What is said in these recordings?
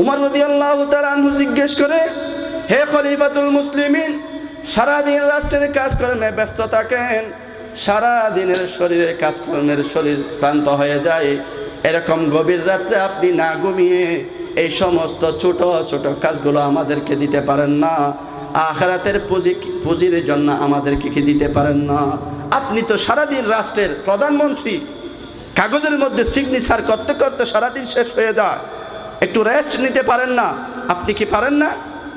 উমর রাদিয়াল্লাহু তাআলা আনহু জিজ্ঞেস করে, হে খলিফাতুল মুসলিমিন, সারাদিন রাষ্ট্রের কাজকর্মে ব্যস্ত থাকেন, সারাদিনের শরীরের কাজকর্মের শরীর ক্লান্ত হয়ে যায়, এরকম গভীর রাত্রে আপনি না ঘুমিয়ে এই সমস্ত ছোট ছোট কাজগুলো আমাদেরকে দিতে পারেন না? আখিরাতের পুঁজির জন্য আমাদেরকে কি দিতে পারেন না? আপনি তো সারাদিন রাষ্ট্রের প্রধানমন্ত্রী, কাগজের মধ্যে সিগনেচার করতে করতে সারাদিন শেষ হয়ে যায়, একটু রেস্ট নিতে পারেন না? আপনি কি পারেন না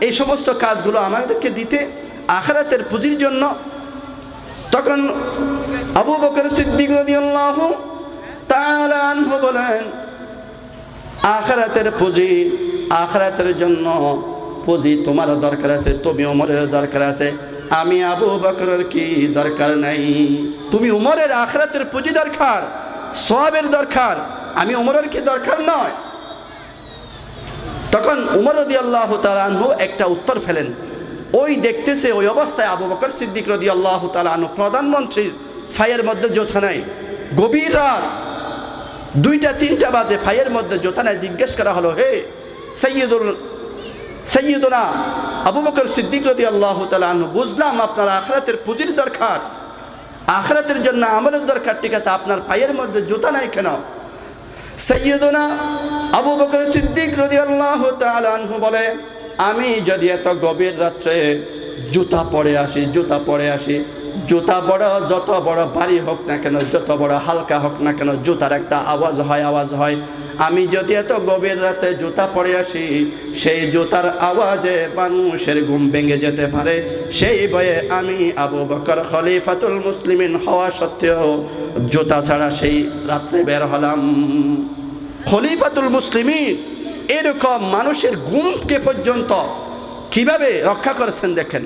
এই সমস্ত কাজগুলো আমাদেরকে দিতে আখিরাতের পুঁজির জন্য? তখন আবু বকর সিদ্দিক রাদিয়াল্লাহু তাআলা আনহু বলেন, আখিরাতের পুঁজি, আখিরাতের জন্য পুঁজি তোমারও দরকার আছে, তুমি ওমরের দরকার আছে, আমি আবু বকরের কি দরকার নাই? তুমি ওমরের আখিরাতের পুঁজি দরকার, সওয়াবের দরকার, আমি ওমরের কি দরকার নয়? তখন উমর রাদিয়াল্লাহু তাআলা আনহু একটা উত্তর ফেলেন। ওই দেখতেছে ওই অবস্থায় আবু বকর সিদ্দিক রাদিয়াল্লাহু তাআলা আনহু প্রধানমন্ত্রীর ফাইয়ের মধ্যে জোথা নাই, গভীর রাত 2টা-3টা বাজে, ফাইয়ের মধ্যে জোথা নাই। জিজ্ঞেস করা হলো, হে সৈয়দুনা আবু বকর সিদ্দিক রাদিয়াল্লাহু তাআলা আনহু, বুঝলাম আপনার আখিরাতের পুঁজির দরকার, আখিরাতের জন্য আমলের দরকার, ঠিক আছে, আপনার পায়ের মধ্যে জুতা নাই কেন? সৈয়দুনা আবু বকর সিদ্দিক রাদিয়াল্লাহু তাআলা আনহু বলে, আমি যদি এত গভীর রাত্রে জুতা পরে আসি, জুতা বড়, যত বড় ভারী হোক না কেন, যত বড় হালকা হোক না কেন, জুতার একটা আওয়াজ হয়। আমি যদি এত গভীর রাতে জুতা পরে আসি, সেই জুতার আওয়াজে মানুষের ঘুম ভেঙে যেতে পারে, সেই ভয়ে আমি আবু বকর খলিফাতুল মুসলিমিন হওয়া সত্ত্বেও জুতা ছাড়া সেই রাত্রে বের হলাম। খলিফাতুল মুসলিমিন এরকম মানুষের ঘুমকে পর্যন্ত কিভাবে রক্ষা করেছেন দেখেন।